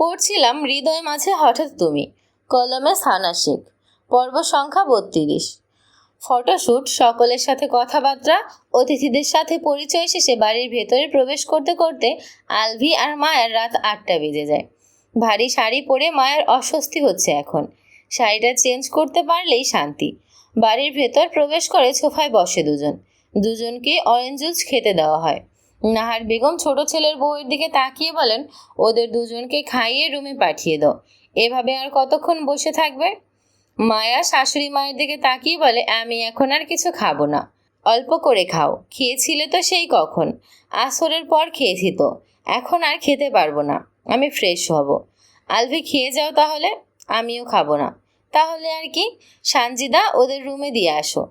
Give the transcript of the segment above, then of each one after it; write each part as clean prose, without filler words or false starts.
পড়ছিলাম হৃদয় মাঝে হঠাৎ তুমি, কলমে সানা শেখ। পর্ব সংখ্যা ৩২। ফটোশ্যুট, সকলের সাথে কথাবার্তা, অতিথিদের সাথে পরিচয় শেষে বাড়ির ভেতরে প্রবেশ করতে করতে আলভি আর মায়ের রাত ৮টা বেজে যায়। ভারী শাড়ি পরে মায়ের অস্বস্তি হচ্ছে এখন। শাড়িটা চেঞ্জ করতে পারলেই শান্তি। বাড়ির ভেতর প্রবেশ করে সোফায় বসে দুজনকে অরেঞ্জ জুস খেতে দেওয়া হয়। নাহার বেগম ছোট ছেলের বউয়ের দিকে তাকিয়ে বলেন, ওদের দুজনকে খাইয়ে রুমে পাঠিয়ে দাও। এভাবে আর কতক্ষণ বসে থাকবে? মায়া শাশুড়ি মায়ের দিকে তাকিয়ে বলে, আমি এখন আর কিছু খাবো না। অল্প করে খাও, খেয়েছিলে তো সেই কখন। আসরের পর খেয়েছি তো, এখন আর খেতে পারবো না, আমি ফ্রেশ হব। আলভি, খেয়ে যাও তাহলে। আমিও খাবো না। তাহলে আর কি, সানজিদা ওদের রুমে দিয়ে আসো।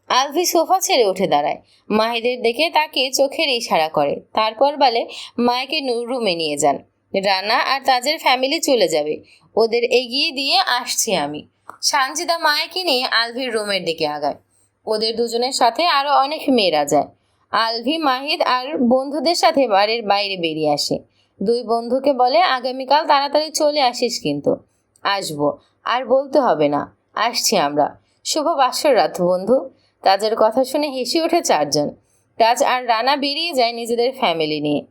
আলভি সোফা ছেড়ে উঠে দাঁড়ায়, মাহিদের দেখে তাকে চোখের ইশারা করে, তারপর বলে, মায়াকে রুমে নিয়ে যান। রানা আর তাজের ফ্যামিলি চলে যাবে, ওদের এগিয়ে দিয়ে আসছি আমি। সানজিদা মায়াকে নিয়ে আলভির রুমের দিকে আগায়। ওদের দুজনের সাথে আরো অনেক মেয়েরা যায়। আলভি মাহিদ আর বন্ধুদের সাথে বাড়ির বাইরে বেরিয়ে আসে। দুই বন্ধুকে বলে, আগামীকাল তাড়াতাড়ি চলে আসিস কিন্তু। আসবো, আর বলতে হবে না, আসছি আমরা। শুভ বাসর রাত বন্ধু। তাজের কথা শুনে হেসে ওঠে চারজন। তাজ আর রানা বেরিয়ে যায় নিজেদের ফ্যামিলি নিয়ে।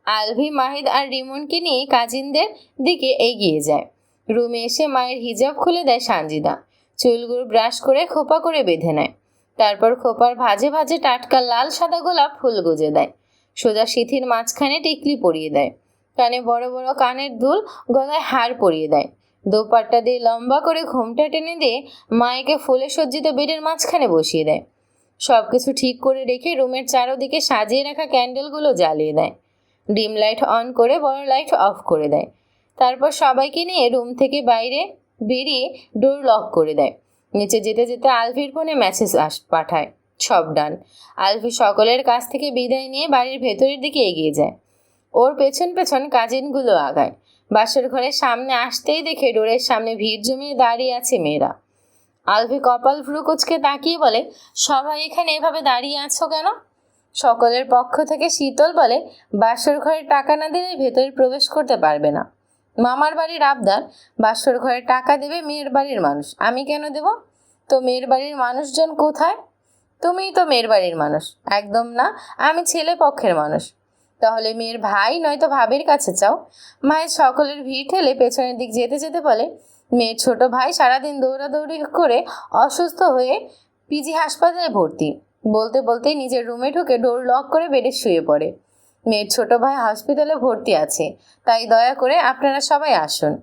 আলভি মাহিদ আর রিমনকে নিয়ে কাজিনদের দিকে এগিয়ে যায়। রুমে এসে মায়ের হিজাব খুলে দেয় সানজিদা। চুলগুলো ব্রাশ করে খোপা করে বেঁধে নেয়। তারপর খোপার ভাঁজে ভাঁজে টাটকা লাল সাদা গোলাপ ফুল গুজে দেয়। সোজা সিথির মাঝখানে টিকলি পরিয়ে দেয়। কানে বড় বড় কানের দুল, গলায় হার পরিয়ে দেয়। দোপাট্টা দিয়ে লম্বা করে ঘোমটা টেনে দিয়ে মায়েকে ফুলে সজ্জিত বেডের মাঝখানে বসিয়ে দেয়। সবকিছু ঠিক করে রেখে রুমের চারোদিকে সাজিয়ে রাখা ক্যান্ডেলগুলো জ্বালিয়ে দেয়। ডিম লাইট অন করে বড় লাইট অফ করে দেয়। তারপর সবাইকে নিয়ে রুম থেকে বাইরে বেরিয়ে ডোর লক করে দেয়। নিচে যেতে যেতে আলভির ফোনে মেসেজ পাঠায়, সব ডান। আলভি সকলের কাছ থেকে বিদায় নিয়ে বাড়ির ভেতরের দিকে এগিয়ে যায়। ওর পেছন পেছন কাজিনগুলো আগায়। বাসর ঘরের সামনে আসতেই দেখে ডোরের সামনে ভিড় জমিয়ে দাঁড়িয়ে আছে মেয়েরা। আলভি কপাল ভ্রু কুঁচকে তাকিয়ে বলে, সবাই এখানে এভাবে দাঁড়িয়ে আছো কেন? সকলের পক্ষ থেকে শীতল বলে, বাসর ঘরে টাকা না দিলে ভেতরে প্রবেশ করতে পারবে না। মামার বাড়ির আবদার, বাসর ঘরে টাকা দেবে মেয়ের বাড়ির মানুষ, আমি কেন দেব? তো মেয়ের বাড়ির মানুষজন কোথায়? তুমিই তো মেয়ের বাড়ির মানুষ। একদম না, আমি ছেলে পক্ষের মানুষ। তাহলে মেয়ের ভাই নয়তো ভাবির কাছে চাও। মায়ের সকলের ভিড় ঠেলে পেছনের দিক যেতে যেতে বলে, মেয়ের ছোট ভাই সারাদিন দৌড়াদৌড়ি করে অসুস্থ হয়ে পিজি হাসপাতালে ভর্তি। বলতে বলতেই নিজের রুমে ঢুকে ডোর লক করে বেডে শুয়ে পড়ে। মেয়ের ছোট ভাই হসপিটালে ভর্তি আছে, তাই দয়া করে আপনারা সবাই আসুন।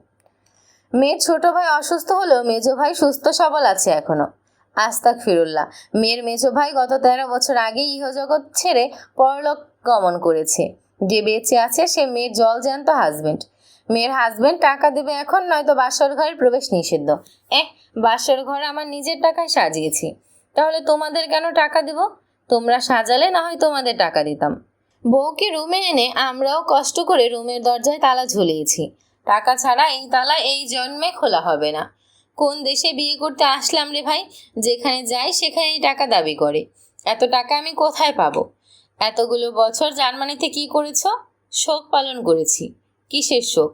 মেয়ের ছোট ভাই অসুস্থ হলেও মেজো ভাই সুস্থ সবল আছে এখনো। আস্তাগফিরুল্লাহ, মেয়ের মেজো ভাই গত 13 বছর আগে ইহজগৎ ছেড়ে পরলোক গমন করেছে। যে বেঁচে আছে সে মেয়ের জলজ্যান্ত হাজবেন্ড। মেয়ের হাজবেন্ড টাকা দেবে এখন, নয়তো বাসর ঘরের প্রবেশ নিষিদ্ধ। বাসর ঘর আমার নিজের টাকায় সাজিয়েছি, তাহলে তোমাদের কেন টাকা দেব? তোমরা সাজালে না হয় তোমাদের টাকা দিতাম। বউকে রুমে এনে আমরাও কষ্ট করে রুমের দরজায় তালা ঝুলিয়েছি। টাকা ছাড়া এই তালা এই জন্মে খোলা হবে না। কোন দেশে বিয়ে করতে আসলাম রে ভাই, যেখানে যাই সেখানেই টাকা দাবি করে। এত টাকা আমি কোথায় পাবো? এতগুলো বছর জার্মানিতে কি করেছ? শোক পালন করেছি। কিসের শোক?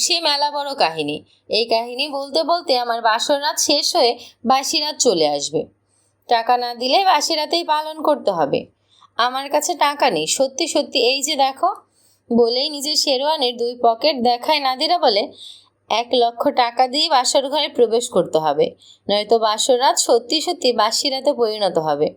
সে মেলা বড় কাহিনী। এই কাহিনী বলতে বলতে আমার বাসর রাত শেষ হয়ে বাসি রাত চলে আসবে। টাকা না দিলে বাসি রাতেই পালন করতে হবে। আমার কাছে টাকা নেই, সত্যি সত্যি, এই যে দেখো। বলেই নিজের শেরওয়ানির 2 পকেট দেখায় নাদিরা, বলে, 1 লক্ষ টাকা দিয়ে বাসর ঘরে প্রবেশ করতে হবে, নয়তো বাসর রাত সত্যি সত্যি বাসি রাতে পরিণত হবে।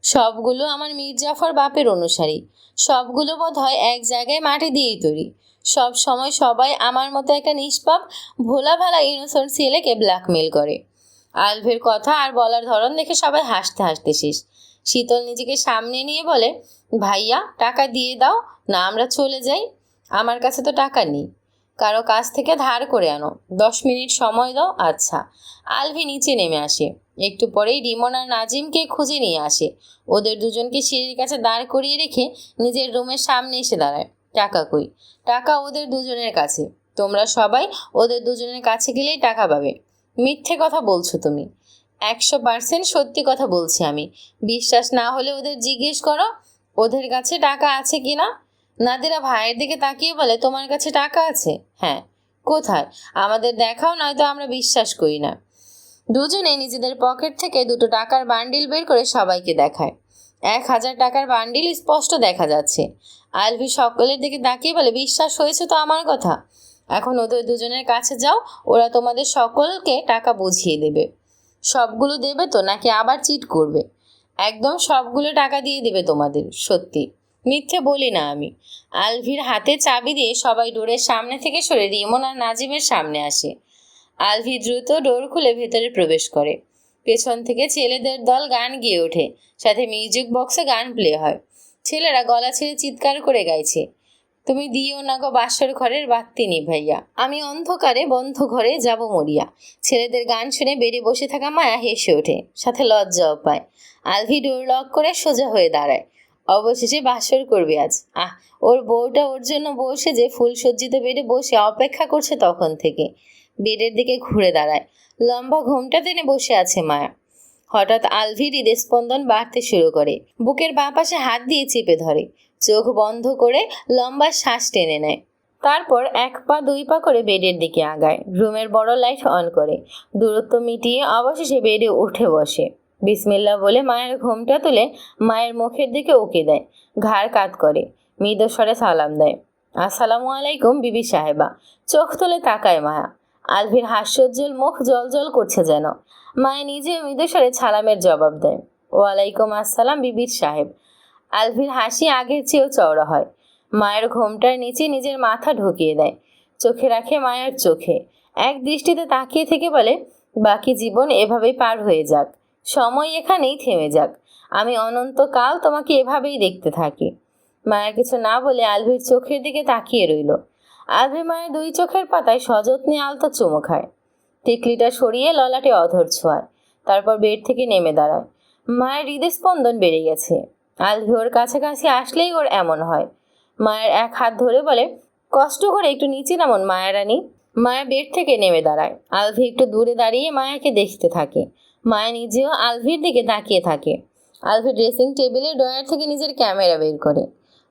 সবগুলো আমার মির্জাফর বাপের অনুসারী, সবগুলো বোধ হয় এক জায়গায় মাটি দিয়েই তৈরি। সব সময় সবাই আমার মতো একটা নিষ্পাপ ভোলা ভালা ইনোসেন্ট ছেলেকে ব্ল্যাকমেল করে। আলভের কথা আর বলার ধরন দেখে সবাই হাসতে হাসতে শেষ। শীতল নিজেকে সামনে নিয়ে বলে, ভাইয়া টাকা দিয়ে দাও না, আমরা চলে যাই। আমার কাছে তো টাকা নেই, কারো কাছ থেকে ধার করে আনো। 10 মিনিট সময় দাও। আচ্ছা। আলভি নিচে নেমে আসে। একটু পরেই রিমন আর নাজিমকে খুঁজে নিয়ে আসে। ওদের দুজনকে সিঁড়ির কাছে দাঁড় করিয়ে রেখে নিজের রুমের সামনে এসে দাঁড়ায়। টাকা কই? টাকা ওদের দুজনের কাছে। তোমরা সবাই ওদের দুজনের কাছে গেলেই টাকা পাবে। মিথ্যে কথা বলছো তুমি। 100% সত্যি কথা বলছি আমি। বিশ্বাস না হলে ওদের জিজ্ঞেস করো ওদের কাছে টাকা আছে কিনা। নাদিরা ভাইয়ের দিকে তাকিয়ে বলে, তোমার কাছে টাকা আছে? হ্যাঁ। কোথায়? আমাদের দেখাও, নয়তো আমরা বিশ্বাস করি না। দুজনে নিজেদের পকেট থেকে দুটো টাকার বান্ডিল বের করে সবাইকে দেখায়। 1000 টাকার বান্ডিল স্পষ্ট দেখা যাচ্ছে। আলভি সকলের দিকে তাকিয়ে বলে, বিশ্বাস হয়েছে তো আমার কথা? এখন ওদের দুজনের কাছে যাও, ওরা তোমাদের সকলকে টাকা বুঝিয়ে দেবে। সবগুলো দেবে তো, নাকি আবার চিট করবে? একদম সবগুলো টাকা দিয়ে দেবে তোমাদের, সত্যি, মিথ্যে বলি না আমি। আলভির হাতে চাবি দিয়ে সবাই ডোরের সামনে থেকে সরে রিমন আর নাজিমের সামনে আসে। আলভি দ্রুত ডোর খুলে ভেতরে প্রবেশ করে। পেছন থেকে ছেলেদের দল গান গেয়ে ওঠে, সাথে মিউজিক বক্সে গান প্লে হয়। ছেলেরা গলা ছেড়ে চিৎকার করে গাইছে, তুমি দিও না গো বাসর ঘরের বাত্তি নিভাইয়া, আমি অন্ধকারে বন্ধ ঘরে যাব মরিয়া। ছেলেদের গান শুনে বেড়ে বসে থাকা মায়া হেসে ওঠে, সাথে লজ্জাও পায়। আলভি ডোর লক করে সোজা হয়ে দাঁড়ায়। অবশেষে বাসর করবে আজ। ওর বউটা ওর জন্য বসে যে ফুল সজ্জিত বেডে বসে অপেক্ষা করছে তখন থেকে। বেডের দিকে ঘুরে দাঁড়ায়। লম্বা ঘোমটা টেনে বসে আছে মায়া। হঠাৎ আলভির হৃদস্পন্দন বাড়তে শুরু করে। বুকের বাঁ পাশে হাত দিয়ে চেপে ধরে। চোখ বন্ধ করে লম্বা শ্বাস টেনে নেয়। তারপর 1 পা 2 পা করে বেডের দিকে আগায়। রুমের বড় লাইট অন করে। দূরত্ব মিটিয়ে অবশেষে বেডে উঠে বসে। বিসমিল্লাহ বলে মায়ের ঘোমটা তুলে মায়ের মুখের দিকে উঁকে দেয়। ঘাড় কাত করে মৃদু স্বরে সালাম দেয়, আসসালামু আলাইকুম বিবি সাহেবা। চোখ তুলে তাকায় মায়া। আলভির হাস্যোজ্জ্বল মুখ জল করছে যেন। মায়া নিজে মৃদুস্বরে সালামের জবাব দেয়, ওয়ালাইকুম আসসালাম বিবির সাহেব। আলভির হাসি আগের চেয়েও চওড়া হয়। মায়ের ঘোমটার নিচে নিজের মাথা ঢুকিয়ে দেয়। চোখে রাখে মায়ের চোখে। এক দৃষ্টিতে তাকিয়ে থেকে বলে, বাকি জীবন এভাবেই পার হয়ে যাক, সময় এখানেই থেমে যাক, আমি অনন্তকাল তোমাকে এভাবেই দেখতে থাকি। মায়ের কিছু না বলে আলভির চোখের দিকে তাকিয়ে রইল। আলভি মায়ের 2 চোখের পাতায় সযত্নে আলতো চুমু খায়। টিকলিটা সরিয়ে ললাটে অধর ছোঁয়ায়। তারপর বেড থেকে নেমে দাঁড়ায়। মায়ের হৃদস্পন্দন বেড়ে গেছে। আলভি ওর কাছাকাছি আসলেই ওর এমন হয়। মায়ের এক হাত ধরে বলে, কষ্ট করে একটু নিচে নামুন মায়া রানী। মায়া বেড থেকে নেমে দাঁড়ায়। আলভি একটু দূরে দাঁড়িয়ে মায়াকে দেখতে থাকে। মায়া নিজেও আলভির দিকে তাকিয়ে থাকে। আলভি ড্রেসিং টেবিলের ড্রয়ার থেকে নিজের ক্যামেরা বের করে।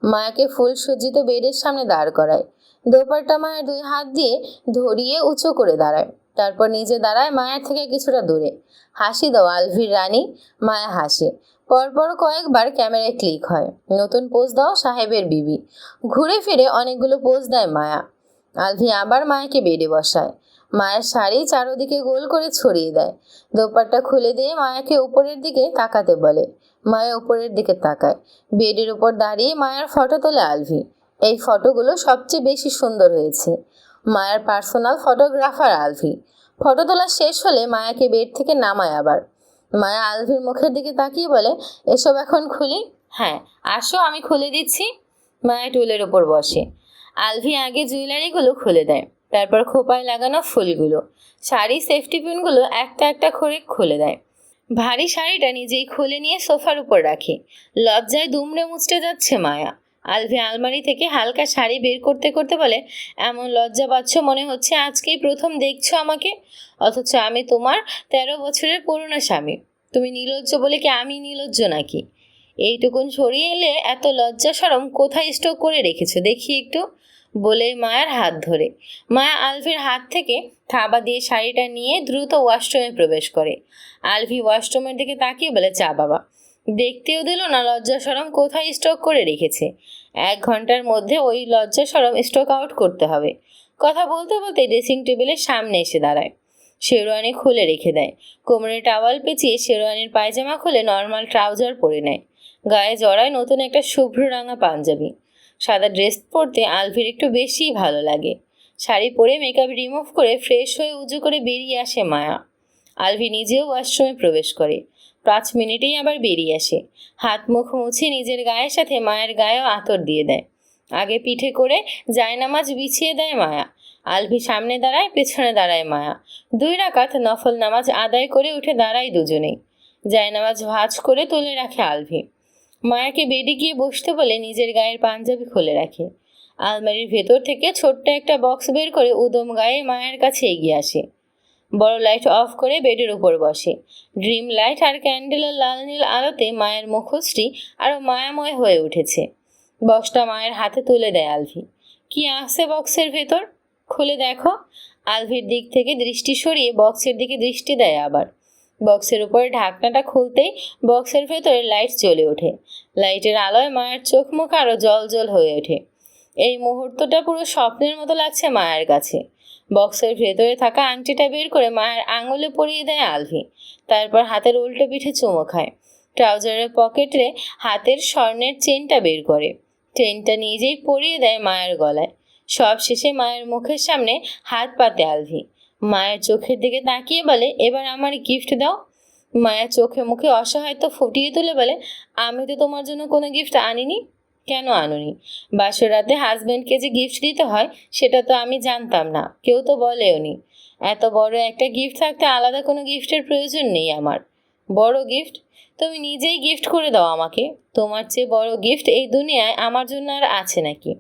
মায়াকে ফুল সজ্জিত বেডের সামনে দাঁড় করায়। দোপাট্টা মায়ের 2 হাত দিয়ে ধরিয়ে উঁচু করে দাঁড়ায়। তারপর নিজে দাঁড়ায় মায়ের থেকে কিছুটা দূরে। হাসি দাও আলভির রানী। মায়া হাসে। পরপর কয়েকবার ক্যামেরায় ক্লিক হয়। নতুন পোজ দাও সাহেবের বিবি। ঘুরে ফিরে অনেকগুলো পোজ দেয় মায়া। আলভি আবার মায়াকে বেডে বসায়। মায়ের শাড়ি চারদিকে গোল করে ছড়িয়ে দেয়। দোপাট্টা খুলে দিয়ে মায়াকে উপরের দিকে তাকাতে বলে। মায়া উপরের দিকে তাকায়। বেডের উপর দাঁড়িয়ে মায়ের ফটো তোলে আলভি। এই ফটোগুলো সবচেয়ে বেশি সুন্দর হয়েছে। মায়ের পার্সোনাল ফটোগ্রাফার আলভি। ফটো তোলা শেষ হলে মায়াকে বেড থেকে নামায় আবার। মায়া আলভির মুখের দিকে তাকিয়ে বলে, এসব এখন খুলি? হ্যাঁ, আসো আমি খুলে দিচ্ছি। মায়া টুলের ওপর বসে। আলভি আগে জুয়েলারিগুলো খুলে দেয়। তারপর খোপায় লাগানো ফুলগুলো, শাড়ি সেফটি পিনগুলো একটা একটা করে খুলে দেয়। ভারী শাড়িটা নিজেই খুলে নিয়ে সোফার উপর রাখে। লজ্জায় দুমড়ে মুচড়ে যাচ্ছে মায়া। আলভি আলমারি থেকে হালকা শাড়ি বের করতে করতে বলে, এমন লজ্জা পাচ্ছ মনে হচ্ছে আজকেই প্রথম দেখছো আমাকে, অথচ আমি তোমার 13 বছরের পুরনো স্বামী। তুমি নির্লজ্জ বলে কি আমি নির্লজ্জ নাকি? এইটুকুন সরিয়ে এলে এত লজ্জা শরম কোথায় স্টক করে রেখেছো দেখি একটু, বলেই মায়ার হাত ধরে। মায়া আলভির হাত থেকে থাবা দিয়ে শাড়িটা নিয়ে দ্রুত ওয়াশরুমে প্রবেশ করে। আলভি ওয়াশরুমের দিকে তাকিয়ে বলে, চা বাবা। দেখতেও দিল না লজ্জা শরম কোথায় স্টক করে রেখেছে। 1 ঘন্টার মধ্যে ওই লজ্জা শরম স্টক আউট করতে হবে। কথা বলতে বলতে ড্রেসিং টেবিলের সামনে এসে দাঁড়ায়। শেরওয়ানি খুলে রেখে দেয়। কোমরে টাওয়াল পেঁচিয়ে শেরওয়ানির পায়জামা খুলে নর্মাল ট্রাউজার পরে নেয়। গায়ে জড়ায় নতুন একটা শুভ্র রাঙা পাঞ্জাবি। সাদা ড্রেস পরতে আলভির একটু বেশিই ভালো লাগে। শাড়ি পরে মেকআপ রিমুভ করে ফ্রেশ হয়ে উজু করে বেরিয়ে আসে মায়া। আলভি নিজেও ওয়াশরুমে প্রবেশ করে। 5 মিনিটেই আবার বেরিয়ে আসে। হাত মুখ মুছে নিজের গায়ের সাথে মায়ের গায়েও আতর দিয়ে দেয়। আগে পিঠে করে জায়নামাজ বিছিয়ে দেয় মায়া। আলভি সামনে দাঁড়ায়, পেছনে দাঁড়ায় মায়া। 2 রাকাত নফল নামাজ আদায় করে উঠে দাঁড়ায় দুজনেই। জায়নামাজ ভাঁজ করে তুলে রাখে আলভি। মায়াকে বেডে গিয়ে বসতে বলে নিজের গায়ের পাঞ্জাবি খুলে রাখে। আলমারির ভেতর থেকে ছোট্ট একটা বক্স বের করে উদম গায়ে মায়ের কাছে এগিয়ে আসে। বড় লাইট অফ করে বেডের উপর বসে। ড্রিম লাইট আর ক্যান্ডেলের লাল নীল আলোতে মায়ের মুখশ্রী আরো মায়াময় হয়ে উঠেছে। বক্সটা মায়ের হাতে তুলে দেয় আলভি। কি আছে বক্সের ভেতর? খুলে দেখো। আলভির দিক থেকে দৃষ্টি সরিয়ে বক্সের দিকে দৃষ্টি দেয় আবার। বক্সের উপরে ঢাকনাটা খুলতেই বক্সের ভেতরে লাইট জ্বলে ওঠে। লাইটের আলোয় মায়ের চোখ মুখ আরো জল হয়ে ওঠে। এই মুহূর্তটা পুরো স্বপ্নের মতো লাগছে মায়ের কাছে। বক্সের ভেতরে থাকা আংটিটা বের করে মায়ের আঙুলে পরিয়ে দেয় আলভি। তারপর হাতের উল্টো পিঠে চুমো খায়। ট্রাউজারের পকেটে হাতের স্বর্ণের চেনটা বের করে। চেনটা নিজেই পরিয়ে দেয় মায়ের গলায়। সব শেষে মায়ের মুখের সামনে হাত পাতে আলভি। মায়ের চোখের দিকে তাকিয়ে বলে, এবার আমার গিফট দাও। মায়ের চোখে মুখে অসহায়ত্ব ফুটিয়ে তুলে বলে, আমি তো তোমার জন্য কোনো গিফট আনিনি। কেন আনুনি? বাসর রাতে হাজবেন্ডকে যে গিফট দিতে হয় সেটা তো আমি জানতাম না, কেউ তো বলেওনি। এত বড় একটা গিফট থাকতে আলাদা কোনো গিফটের প্রয়োজন নেই আমার। বড় গিফট? তুমি নিজেই গিফট করে দাও আমাকে। তোমার চেয়ে বড় গিফট এই দুনিয়ায় আমার জন্য আর আছে নাকি?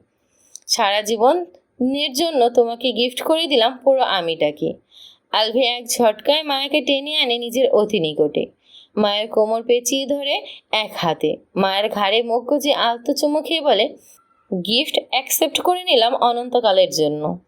সারা জীবনের জন্য তোমাকে গিফট করে দিলাম পুরো আমিটাকে। আলভি এক ঝটকায় মায়াকে টেনে আনে নিজের অতি নিকটে। মায়ের কোমর পেঁচিয়ে ধরে এক হাতে মায়ের ঘাড়ে মুখ গুজে আলতো চুমু খেয়ে বলে, গিফট অ্যাকসেপ্ট করে নিলাম অনন্তকালের জন্য।